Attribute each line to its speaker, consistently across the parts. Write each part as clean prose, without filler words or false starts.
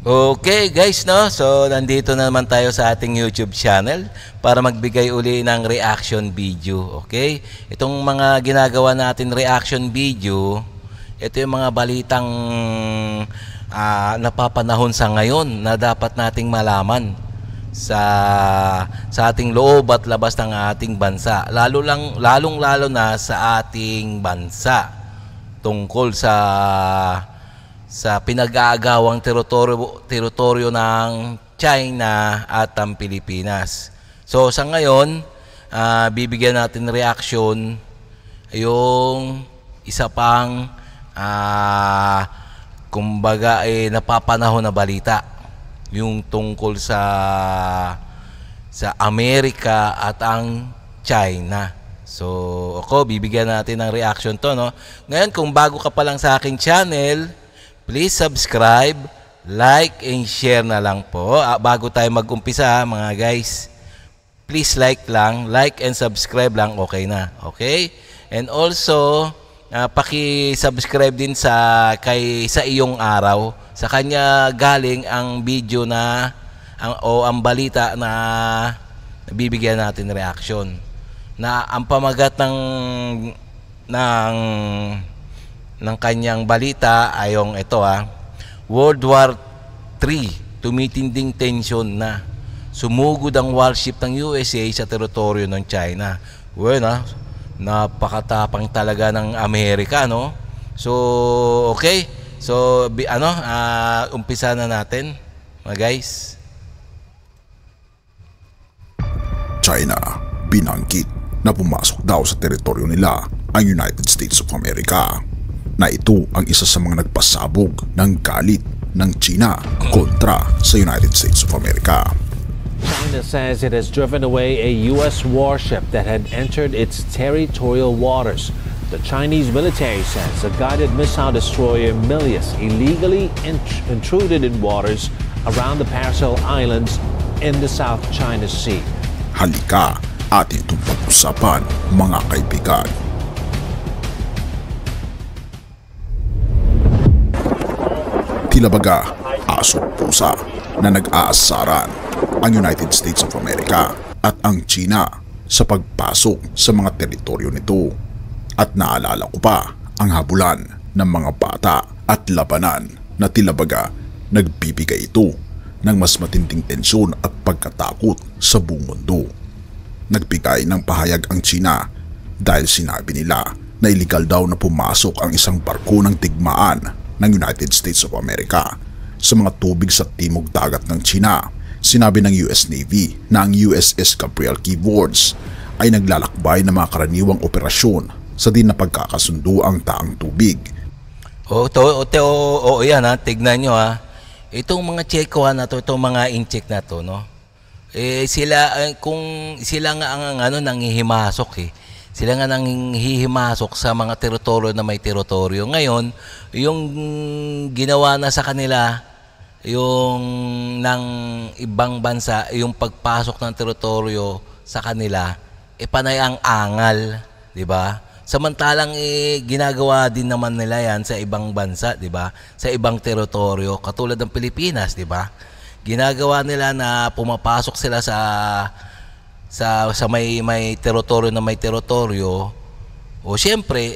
Speaker 1: Okay guys, no? So nandito na naman tayo sa ating YouTube channel para magbigay uli ng reaction video. Okay? Itong mga ginagawa natin reaction video, ito yung mga balitang napapanahon sa ngayon na dapat nating malaman sa ating loob at labas ng ating bansa. Lalong-lalo na sa ating bansa tungkol sa pinag-aagawang teritoryo ng China at ang Pilipinas. So sa ngayon, bibigyan natin reaction yung isa pang kumbaga napapanahon na balita, yung tungkol sa Amerika at ang China. So ako bibigyan natin ng reaction to, no? Ngayon, kung bago ka pa lang sa aking channel, please subscribe, like, and share na lang po. Bago tayo mag-umpisa mga guys, please like and subscribe lang, okay na. Okay? And also, paki-subscribe din sa iyong araw. Sa kanya galing ang video ang balita na bibigyan natin reaction. Na ang pamagat ng kanyang balita ay yung ito, World War III, tumitinding tensyon na. Sumugod ang warship ng USA sa teritoryo ng China. Well, napakatapang talaga ng Amerika, no? So, okay. So, umpisa na natin, mga guys.
Speaker 2: China, binanggit na pumasok daw sa teritoryo nila ang United States of America, na ito ang isa sa mga nagpasabog ng galit ng China kontra sa United States of America.
Speaker 3: China says it has driven away a U.S. warship that had entered its territorial waters. The Chinese military says a guided missile destroyer Milius illegally intruded in waters around the Paracel Islands in the South China Sea.
Speaker 2: Halika, atin itong pag-usapan, mga kaibigan. Tila baga, aso pusa na nag-aasaran ang United States of America at ang China sa pagpasok sa mga teritoryo nito. At naalala ko pa ang habulan ng mga bata at labanan na tila baga nagbibigay ito ng mas matinding tensyon at pagkatakot sa buong mundo. Nagbigay ng pahayag ang China dahil sinabi nila na illegal daw na pumasok ang isang barko ng digmaan ng United States of America sa mga tubig sa timog dagat ng China. Sinabi ng US Navy na ang USS Gabriel Keywords ay naglalakbay ng mga karaniwang operasyon sa di na pagkakasundo ang taang tubig.
Speaker 1: Yan, tignan nyo, itong mga Chekohan na to, itong mga incheck na to, no? Kung sila nga ang nanghihimasok, sila nga nanghihimasok sa mga teritoryo na may teritoryo. Ngayon, yung ginawa na sa kanila, yung ng ibang bansa, yung pagpasok ng teritoryo sa kanila, panay ang angal, di ba? Samantalang ginagawa din naman nila yan sa ibang bansa, di ba? Sa ibang teritoryo, katulad ng Pilipinas, di ba? Ginagawa nila na pumapasok sila sa may teritoryo na may teritoryo. O siyempre,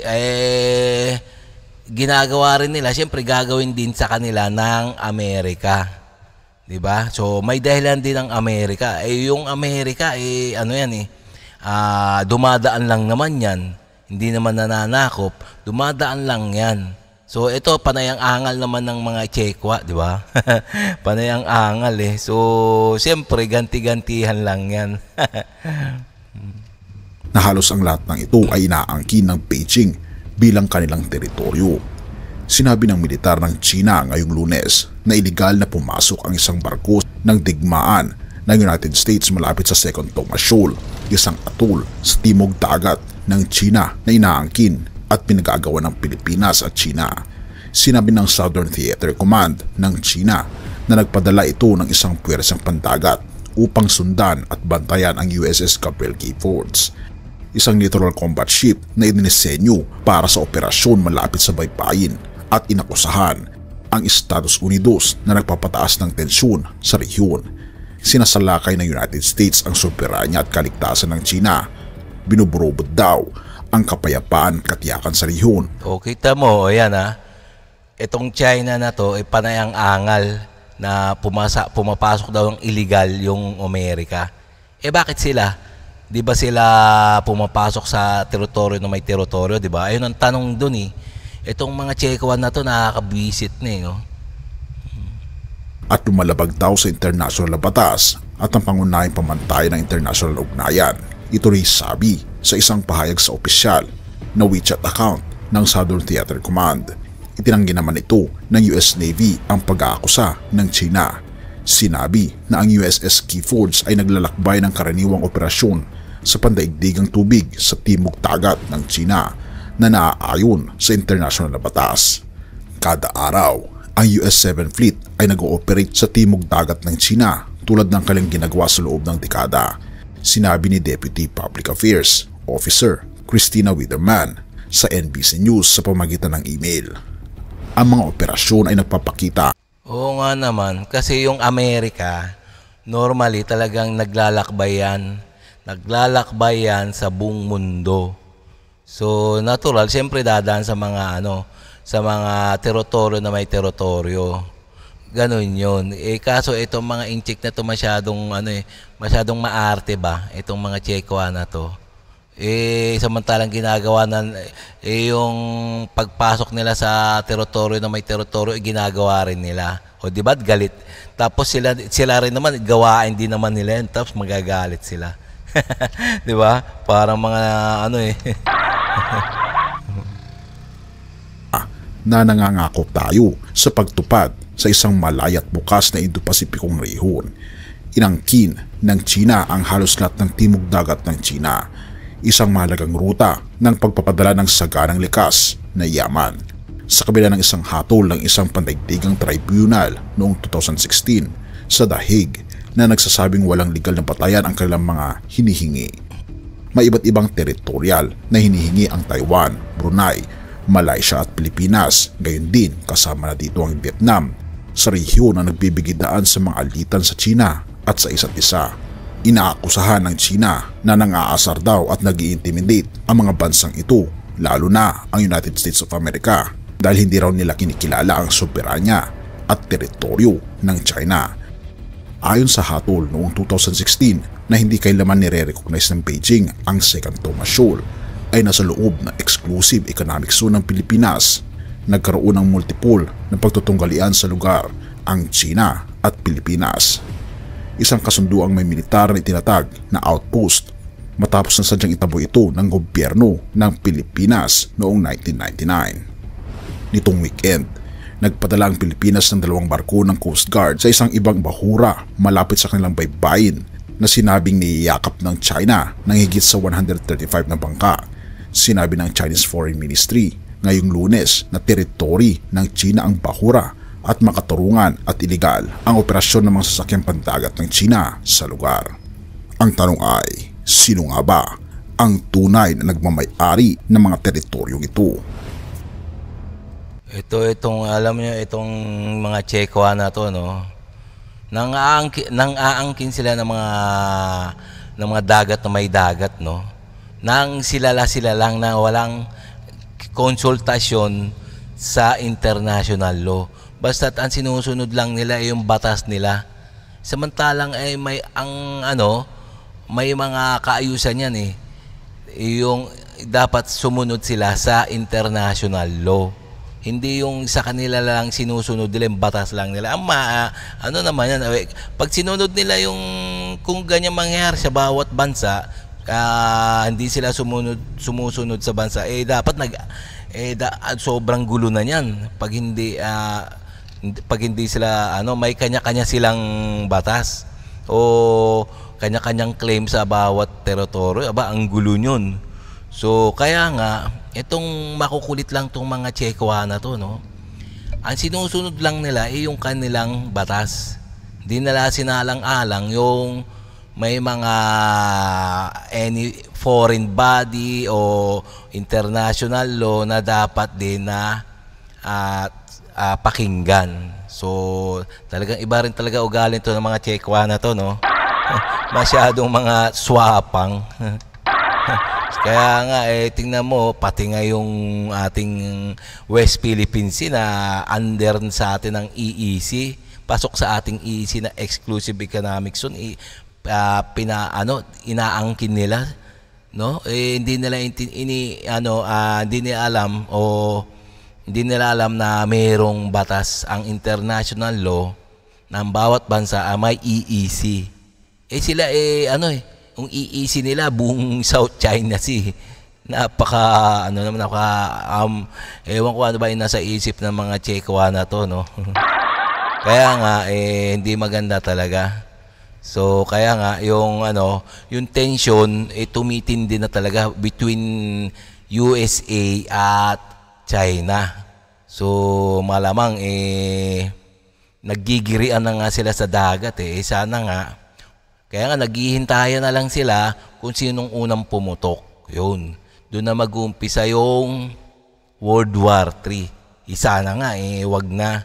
Speaker 1: ginagawa rin nila, siyempre gagawin din sa kanila ng Amerika. 'Di ba? So may dahilan din ng Amerika. Yung Amerika dumadaan lang naman 'yan. Hindi naman nananakop, dumadaan lang 'yan. So ito panay ang angal naman ng mga Chekwa, 'di ba? Panay ang angal So siyempre ganti-gantihan lang 'yan.
Speaker 2: Na halos ang lahat ng ito ay inaangkin ng Beijing bilang kanilang teritoryo. Sinabi ng militar ng China ngayong Lunes na iligal na pumasok ang isang barko ng digmaan ng United States malapit sa Second Thomas Shoal, isang atol sa timog dagat ng China na inaangkin at pinagagawa ng Pilipinas at China. Sinabi ng Southern Theater Command ng China na nagpadala ito ng isang puwersang pandagat upang sundan at bantayan ang USS Gabriel Keywords, isang littoral combat ship na idinisenyo para sa operasyon malapit sa baybayin, at inakusahan ang Estados Unidos na nagpapataas ng tensyon sa rehiyon. Sinasalakay ng United States ang soberanya at kaligtasan ng China. Binuburobot daw ang kapayapaan at katiyakan sa rehiyon.
Speaker 1: O kita mo, ayan itong China na to ay panay ang angal na pumapasok daw ng illegal yung Amerika. Bakit sila? Di ba sila pumapasok sa teritoryo na may teritoryo, di ba? Ayun ang tanong dun Itong mga Chequan na to nakakabwisit na no?
Speaker 2: At lumalabag daw sa international na batas at ang pangunahing pamantayan ng international ugnayan. Ito rin sabi sa isang pahayag sa opisyal na WeChat account ng Southern Theater Command. Itinanggi naman ito ng US Navy ang pag-aakusa ng China. Sinabi na ang USS Keyforge ay naglalakbay ng karaniwang operasyon sa pandaigdigang tubig sa timog dagat ng China na naaayon sa international na batas. Kada araw, ang US 7 Fleet ay nag-ooperate sa timog dagat ng China tulad ng kanilang ginagawa sa loob ng dekada. Sinabi ni Deputy Public Affairs Officer Christina Widerman sa NBC News sa pamamagitan ng email. Ang mga operasyon ay nagpapakita.
Speaker 1: Oo nga naman, kasi yung Amerika, normally talagang naglalakbay yan sa buong mundo. So natural, siyempre dadaan sa mga sa mga teritoryo na may teritoryo. Ganon yun. Kaso itong mga inchik na to masyadong maarte ba? Itong mga Chequan na to. Samantalang ginagawa yung pagpasok nila sa teritoryo na may teritoryo, ginagawa rin nila. O di ba galit? Tapos sila rin naman, gawain din naman nila yan, tapos magagalit sila. Di ba? Parang mga
Speaker 2: na nangangako tayo sa pagtupad sa isang malaya at bukas na Indo-Pasipikong rehiyon. Inangkin ng China ang halos lahat ng timog dagat ng China, isang mahalagang ruta ng pagpapadala ng saganang likas na yaman. Sa kabila ng isang hatol ng isang pandaigdigang tribunal noong 2016 sa The Hague na nagsasabing walang legal na patayan ang kanilang mga hinihingi. May iba't ibang teritorial na hinihingi ang Taiwan, Brunei, Malaysia at Pilipinas, gayon din kasama na dito ang Vietnam, sa rehiyon na nagbibigidaan sa mga alitan sa China at sa isa't isa. Inaakusahan ng China na nang-aasar daw at nag-i-intimidate ang mga bansang ito, lalo na ang United States of America, dahil hindi raw nila kinikilala ang soberanya at teritoryo ng China. Ayon sa hatol noong 2016 na hindi kailanman nire-recognize ng Beijing ang Second Thomas Shoal, ay nasa loob ng exclusive economic zone ng Pilipinas. Nagkaroon ng multiple na pagtutunggalian sa lugar ang China at Pilipinas. Isang kasunduang may militar na itinatag na outpost matapos na sadyang itabo ito ng gobyerno ng Pilipinas noong 1999. Nitong weekend, nagpadala ang Pilipinas ng 2 barko ng Coast Guard sa isang ibang bahura malapit sa kanilang baybayin na sinabing niyayakap ng China ng higit sa 135 na bangka. Sinabi ng Chinese Foreign Ministry ngayong Lunes na teritoryo ng China ang bahura at makatarungan at iligal ang operasyon ng mga sasakyang pandagat ng China sa lugar. Ang tanong ay, sino nga ba ang tunay na nagmamay-ari ng mga teritoryong ito?
Speaker 1: Alam niyo, itong mga Chequan na to, nang-aangkin sila ng mga dagat na may dagat, nang sila lang na walang konsultasyon sa international law. Basta't ang sinusunod lang nila ay yung batas nila. Samantalang may mga kaayusan yan yung dapat sumunod sila sa international law. Hindi yung sa kanila lang sinusunod nila, yung batas lang nila. Naman yan, pag sinunod nila yung kung ganyan mangyayari sa bawat bansa, hindi sila sumusunod sa bansa, dapat sobrang gulo na yan pag hindi sila may kanya-kanya silang batas o kanya-kanyang claim sa bawat teritoryo. Ang gulo nyon. So kaya nga itong makukulit lang tong mga Chequan na to, ang sinusunod lang nila ay yung kanilang batas. Hindi nila sinalang-alang yung may mga any foreign body o international law na dapat din na pakinggan. So, talagang iba rin talaga ugali to ng mga Chekwa na to, no? Masyadong mga swapang. Kaya nga, tingnan mo, pati nga yung ating West Philippine Sea na under sa atin ng EEC, pasok sa ating EEC na exclusive economic zone, inaangkin nila, no? Hindi nila hindi nila alam hindi nila alam na mayroong batas ang international law ng bawat bansa may EEC. Sila yung EEC nila buong South China Sea. Ewan ko ano ba yung nasa isip ng mga Chekwa na to, no? Kaya nga hindi maganda talaga. So kaya nga yung tension tumitindi na talaga between USA at China. So malamang naggigirian na nga sila sa dagat sana nga. Kaya nga naghihintayan na lang sila kung sinong unang pumutok. Yun. Doon na mag-uumpisa yung World War III. Sana nga wag na.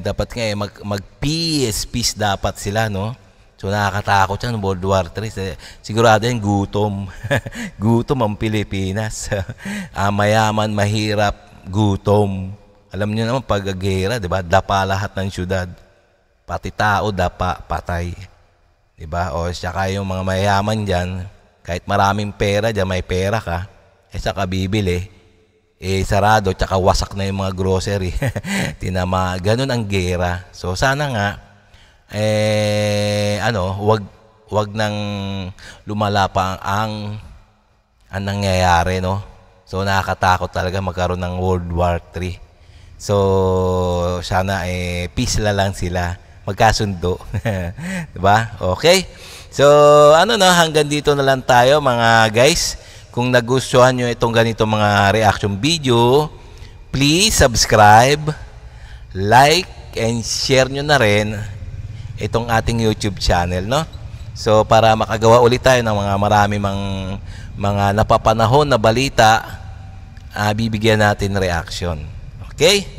Speaker 1: Dapat nga mag-peace dapat sila, no? So nakakatakot yan, World War III. Sigurado yan, gutom. Gutom ang Pilipinas. Mayaman, mahirap, gutom. Alam niyo naman, pag gera, diba? Dapa lahat ng syudad. Pati tao, dapa, patay. Diba? O saka yung mga mayaman dyan, kahit maraming pera dyan, may pera ka, saka bibili, sarado, tsaka wasak na yung mga grocery. Tinama, ganun ang gera. So sana nga, wag nang lumala pa ang nangyayari, no? So nakakatakot talaga magkaroon ng World War III. So sana peace lang sila, magkasundo. Diba? Okay? So hanggang dito na lang tayo mga guys. Kung nagustuhan nyo itong ganito mga reaction video, please subscribe, like, and share nyo na rin itong ating YouTube channel, no? So para makagawa ulit tayo ng marami mga napapanahon na balita, bibigyan natin reaction. Okay?